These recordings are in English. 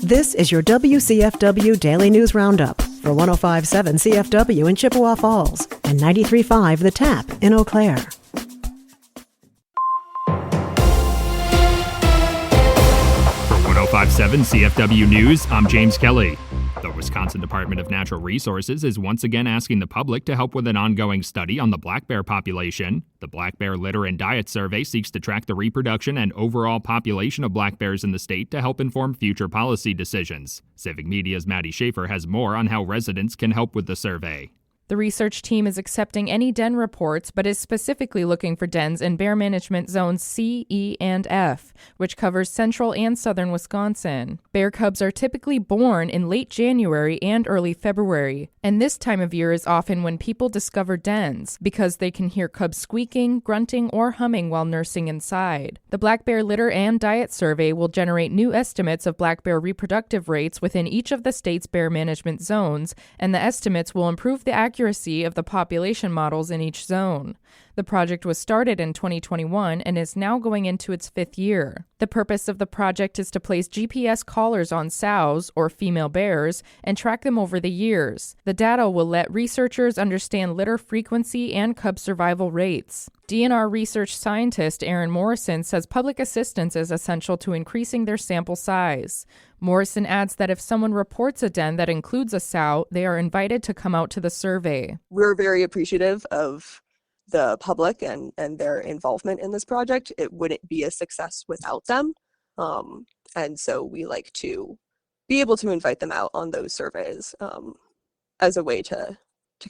This is your WCFW Daily News Roundup for 105.7 CFW in Chippewa Falls and 93.5 The Tap in Eau Claire. For 105.7 CFW News, I'm James Kelly. The Wisconsin Department of Natural Resources is once again asking the public to help with an ongoing study on the black bear population. The Black Bear Litter and Diet Survey seeks to track the reproduction and overall population of black bears in the state to help inform future policy decisions. Civic Media's Maddie Schaefer has more on how residents can help with the survey. The research team is accepting any den reports, but is specifically looking for dens in bear management zones C, E, and F, which covers central and southern Wisconsin. Bear cubs are typically born in late January and early February, and this time of year is often when people discover dens, because they can hear cubs squeaking, grunting, or humming while nursing inside. The Black Bear Litter and Diet Survey will generate new estimates of black bear reproductive rates within each of the state's bear management zones, and the estimates will improve the accuracy of the population models in each zone. The project was started in 2021 and is now going into its fifth year. The purpose of the project is to place GPS collars on sows, or female bears, and track them over the years. The data will let researchers understand litter frequency and cub survival rates. DNR research scientist Aaron Morrison says public assistance is essential to increasing their sample size. Morrison adds that if someone reports a den that includes a sow, they are invited to come out to the survey. We're very appreciative of the public and their involvement in this project. It wouldn't be a success without them. And so we like to be able to invite them out on those surveys as a way to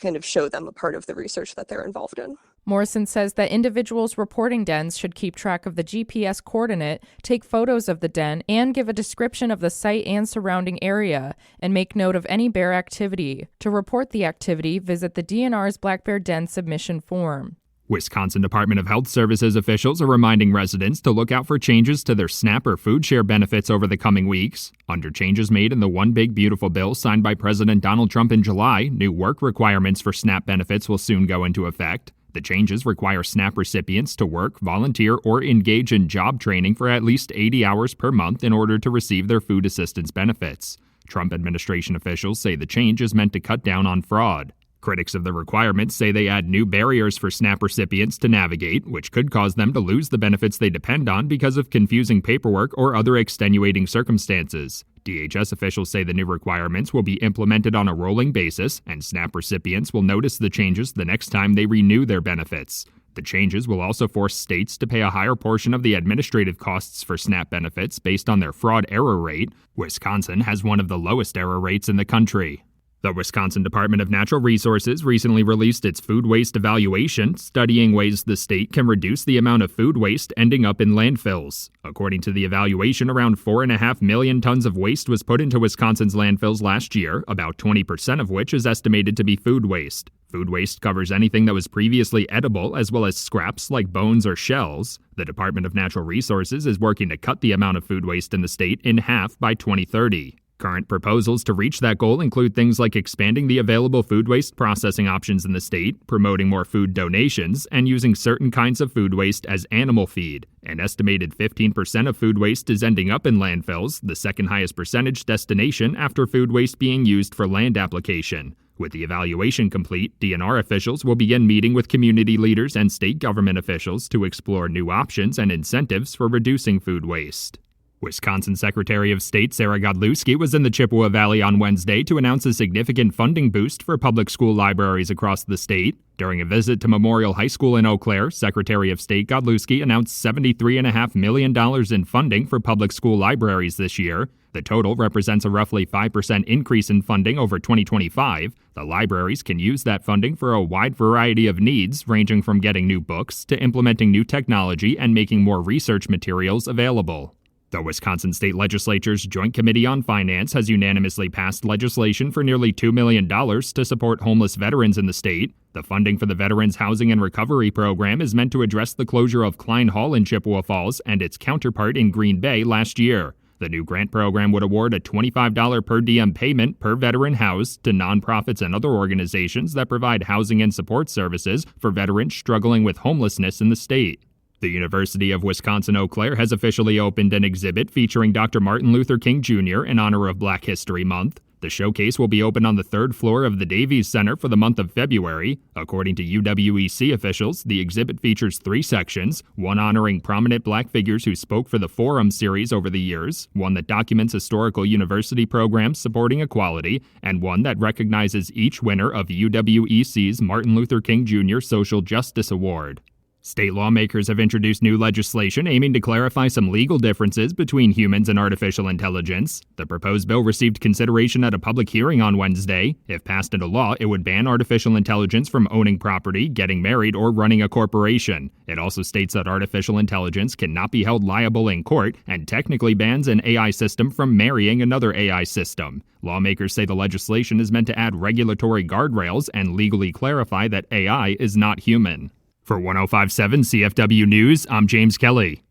kind of show them a part of the research that they're involved in. Morrison says that individuals reporting dens should keep track of the GPS coordinate, take photos of the den, and give a description of the site and surrounding area, and make note of any bear activity. To report the activity, visit the DNR's Black Bear Den submission form. Wisconsin Department of Health Services officials are reminding residents to look out for changes to their SNAP or food share benefits over the coming weeks. Under changes made in the One Big Beautiful Bill signed by President Donald Trump in July, new work requirements for SNAP benefits will soon go into effect. The changes require SNAP recipients to work, volunteer, or engage in job training for at least 80 hours per month in order to receive their food assistance benefits. Trump administration officials say the change is meant to cut down on fraud. Critics of the requirements say they add new barriers for SNAP recipients to navigate, which could cause them to lose the benefits they depend on because of confusing paperwork or other extenuating circumstances. DHS officials say the new requirements will be implemented on a rolling basis, and SNAP recipients will notice the changes the next time they renew their benefits. The changes will also force states to pay a higher portion of the administrative costs for SNAP benefits based on their fraud error rate. Wisconsin has one of the lowest error rates in the country. The Wisconsin Department of Natural Resources recently released its food waste evaluation, studying ways the state can reduce the amount of food waste ending up in landfills. According to the evaluation, around 4.5 million tons of waste was put into Wisconsin's landfills last year, about 20% of which is estimated to be food waste. Food waste covers anything that was previously edible, as well as scraps like bones or shells. The Department of Natural Resources is working to cut the amount of food waste in the state in half by 2030. Current proposals to reach that goal include things like expanding the available food waste processing options in the state, promoting more food donations, and using certain kinds of food waste as animal feed. An estimated 15% of food waste is ending up in landfills, the second highest percentage destination after food waste being used for land application. With the evaluation complete, DNR officials will begin meeting with community leaders and state government officials to explore new options and incentives for reducing food waste. Wisconsin Secretary of State Sarah Godlewski was in the Chippewa Valley on Wednesday to announce a significant funding boost for public school libraries across the state. During a visit to Memorial High School in Eau Claire, Secretary of State Godlewski announced $73.5 million in funding for public school libraries this year. The total represents a roughly 5% increase in funding over 2025. The libraries can use that funding for a wide variety of needs, ranging from getting new books to implementing new technology and making more research materials available. The Wisconsin State Legislature's Joint Committee on Finance has unanimously passed legislation for nearly $2 million to support homeless veterans in the state. The funding for the Veterans Housing and Recovery Program is meant to address the closure of Klein Hall in Chippewa Falls and its counterpart in Green Bay last year. The new grant program would award a $25 per diem payment per veteran housed to nonprofits and other organizations that provide housing and support services for veterans struggling with homelessness in the state. The University of Wisconsin-Eau Claire has officially opened an exhibit featuring Dr. Martin Luther King Jr. in honor of Black History Month. The showcase will be open on the third floor of the Davies Center for the month of February. According to UWEC officials, the exhibit features 3 sections, one honoring prominent Black figures who spoke for the Forum series over the years, one that documents historical university programs supporting equality, and one that recognizes each winner of UWEC's Martin Luther King Jr. Social Justice Award. State lawmakers have introduced new legislation aiming to clarify some legal differences between humans and artificial intelligence. The proposed bill received consideration at a public hearing on Wednesday. If passed into law, it would ban artificial intelligence from owning property, getting married, or running a corporation. It also states that artificial intelligence cannot be held liable in court and technically bans an AI system from marrying another AI system. Lawmakers say the legislation is meant to add regulatory guardrails and legally clarify that AI is not human. For 105.7 CFW News, I'm James Kelly.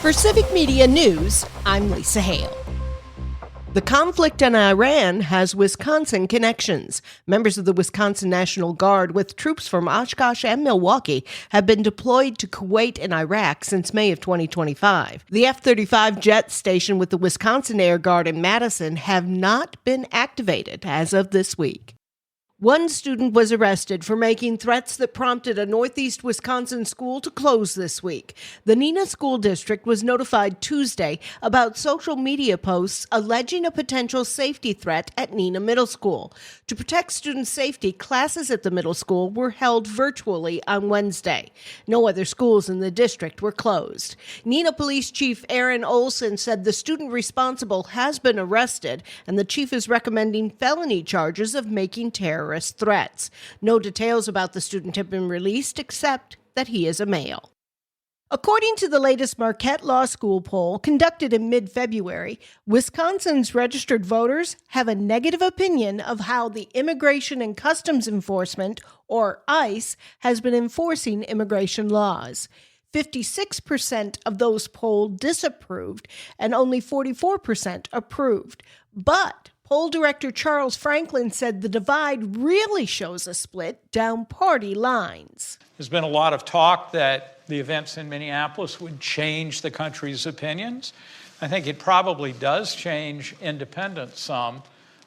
For Civic Media News, I'm Lisa Hale. The conflict in Iran has Wisconsin connections. Members of the Wisconsin National Guard with troops from Oshkosh and Milwaukee have been deployed to Kuwait and Iraq since May of 2025. The F-35 jet stationed with the Wisconsin Air Guard in Madison have not been activated as of this week. One student was arrested for making threats that prompted a northeast Wisconsin school to close this week. The Neenah School District was notified Tuesday about social media posts alleging a potential safety threat at Neenah Middle School. To protect student safety, classes at the middle school were held virtually on Wednesday. No other schools in the district were closed. Neenah Police Chief Aaron Olson said the student responsible has been arrested, and the chief is recommending felony charges of making terrorist threats. No details about the student have been released except that he is a male. According to the latest Marquette Law School poll conducted in mid-February, Wisconsin's registered voters have a negative opinion of how the Immigration and Customs Enforcement, or ICE, has been enforcing immigration laws. 56% of those polled disapproved and only 44% approved. But poll director Charles Franklin said the divide really shows a split down party lines. There's been a lot of talk that the events in Minneapolis would change the country's opinions. I think it probably does change independents some,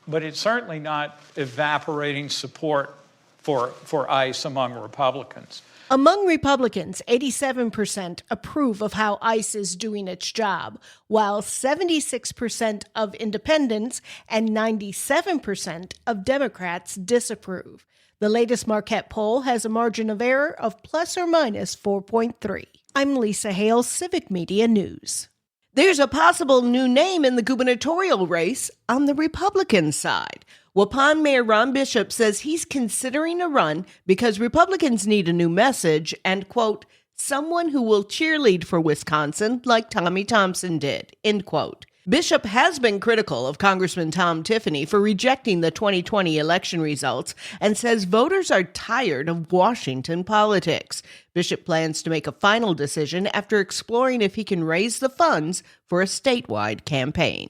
but it's certainly not evaporating support for ICE among Republicans. Among Republicans, 87% approve of how ICE is doing its job, while 76% of independents and 97% of Democrats disapprove. The latest Marquette poll has a margin of error of plus or minus 4.3. I'm Lisa Hale, Civic Media News. There's a possible new name in the gubernatorial race on the Republican side. Waupun Mayor Ron Bishop says he's considering a run because Republicans need a new message and, quote, someone who will cheerlead for Wisconsin like Tommy Thompson did, end quote. Bishop has been critical of Congressman Tom Tiffany for rejecting the 2020 election results and says voters are tired of Washington politics. Bishop plans to make a final decision after exploring if he can raise the funds for a statewide campaign.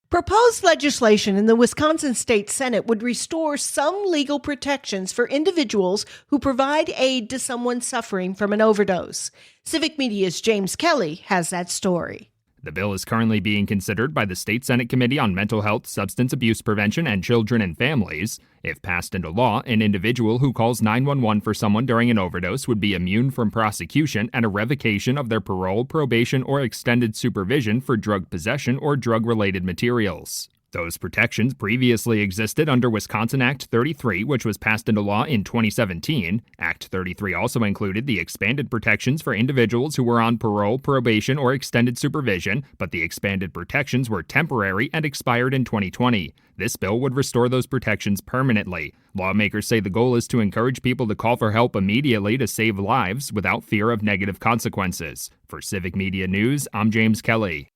Proposed legislation in the Wisconsin State Senate would restore some legal protections for individuals who provide aid to someone suffering from an overdose. Civic Media's James Kelly has that story. The bill is currently being considered by the State Senate Committee on Mental Health, Substance Abuse Prevention, and Children and Families. If passed into law, an individual who calls 911 for someone during an overdose would be immune from prosecution and a revocation of their parole, probation, or extended supervision for drug possession or drug-related materials. Those protections previously existed under Wisconsin Act 33, which was passed into law in 2017. Act 33 also included the expanded protections for individuals who were on parole, probation, or extended supervision, but the expanded protections were temporary and expired in 2020. This bill would restore those protections permanently. Lawmakers say the goal is to encourage people to call for help immediately to save lives without fear of negative consequences. For Civic Media News, I'm James Kelly.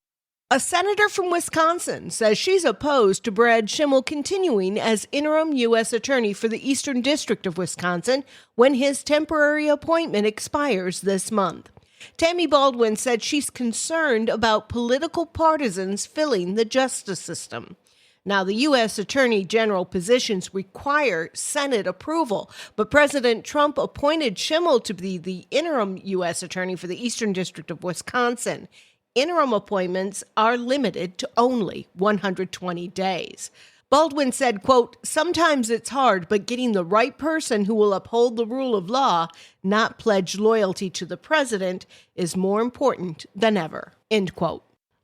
A senator from Wisconsin says she's opposed to Brad Schimmel continuing as interim U.S. attorney for the Eastern District of Wisconsin when his temporary appointment expires this month. Tammy Baldwin said she's concerned about political partisans filling the justice system. Now, the U.S. Attorney General positions require Senate approval, but President Trump appointed Schimmel to be the interim U.S. Attorney for the Eastern District of Wisconsin. Interim appointments are limited to only 120 days. Baldwin said, quote, "Sometimes it's hard, but getting the right person who will uphold the rule of law, not pledge loyalty to the president, is more important than ever," end quote.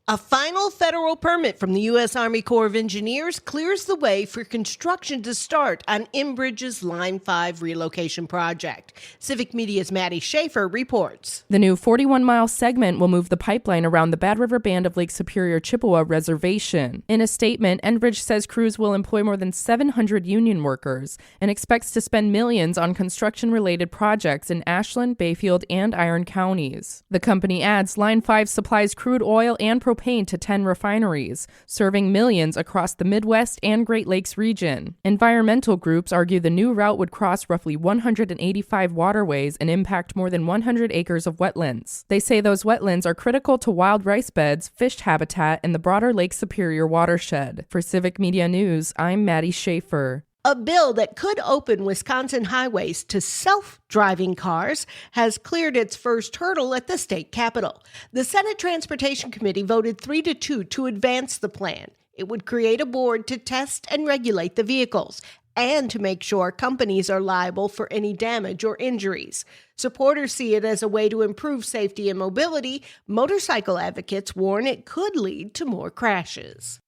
A final federal permit from the U.S. Army Corps of Engineers clears the way for construction to start on Enbridge's Line 5 relocation project. Civic Media's Maddie Schaefer reports. The new 41-mile segment will move the pipeline around the Bad River Band of Lake Superior Chippewa Reservation. In a statement, Enbridge says crews will employ more than 700 union workers and expects to spend millions on construction-related projects in Ashland, Bayfield, and Iron counties. The company adds Line 5 supplies crude oil and propane to 10 refineries, serving millions across the Midwest and Great Lakes region. Environmental groups argue the new route would cross roughly 185 waterways and impact more than 100 acres of wetlands. They say those wetlands are critical to wild rice beds, fish habitat, and the broader Lake Superior watershed. For Civic Media News, I'm Maddie Schaefer. A bill that could open Wisconsin highways to self-driving cars has cleared its first hurdle at the state capitol. The Senate Transportation Committee voted 3-2 to advance the plan. It would create a board to test and regulate the vehicles and to make sure companies are liable for any damage or injuries. Supporters see it as a way to improve safety and mobility. Motorcycle advocates warn it could lead to more crashes.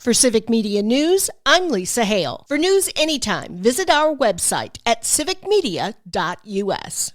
For Civic Media News, I'm Lisa Hale. For news anytime, visit our website at civicmedia.us.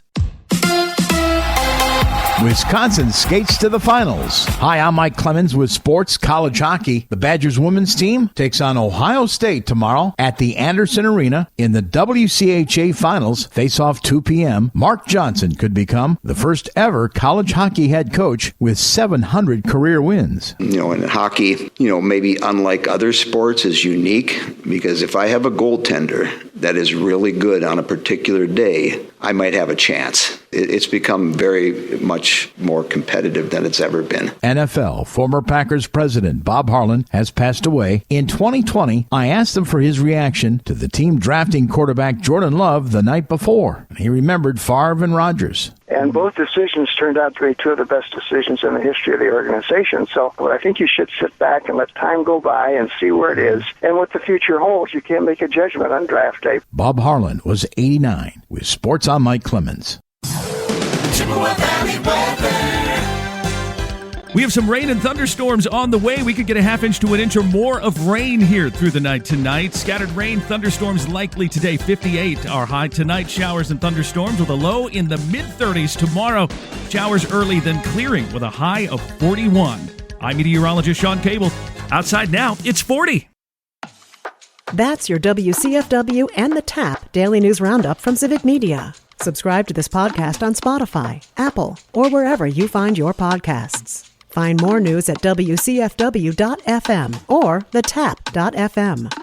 Wisconsin skates to the finals. Hi, I'm Mike Clemens with Sports College Hockey. The Badgers women's team takes on Ohio State tomorrow at the Anderson Arena in the WCHA Finals. Face off 2 p.m. Mark Johnson could become the first ever college hockey head coach with 700 career wins. In hockey, maybe unlike other sports is unique because if I have a goaltender that is really good on a particular day, I might have a chance. It's become very much more competitive than it's ever been. NFL former Packers president Bob Harlan has passed away. In 2020, I asked him for his reaction to the team drafting quarterback Jordan Love the night before. He remembered Favre and Rodgers. And both decisions turned out to be two of the best decisions in the history of the organization. So I think you should sit back and let time go by and see where it is. And what the future holds, you can't make a judgment on draft day. Bob Harlan was 89. With Sports, I'm Mike Clemens. Chippewa Valley weather. We have some rain and thunderstorms on the way. We could get a half-inch to an inch or more of rain here through the night tonight. Scattered rain, thunderstorms likely today, 58. Our high tonight, showers and thunderstorms with a low in the mid-30s tomorrow. Showers early, then clearing with a high of 41. I'm meteorologist Sean Cable. Outside now, it's 40. That's your WCFW and the TAP Daily News Roundup from Civic Media. Subscribe to this podcast on Spotify, Apple, or wherever you find your podcasts. Find more news at WCFW.FM or thetap.fm.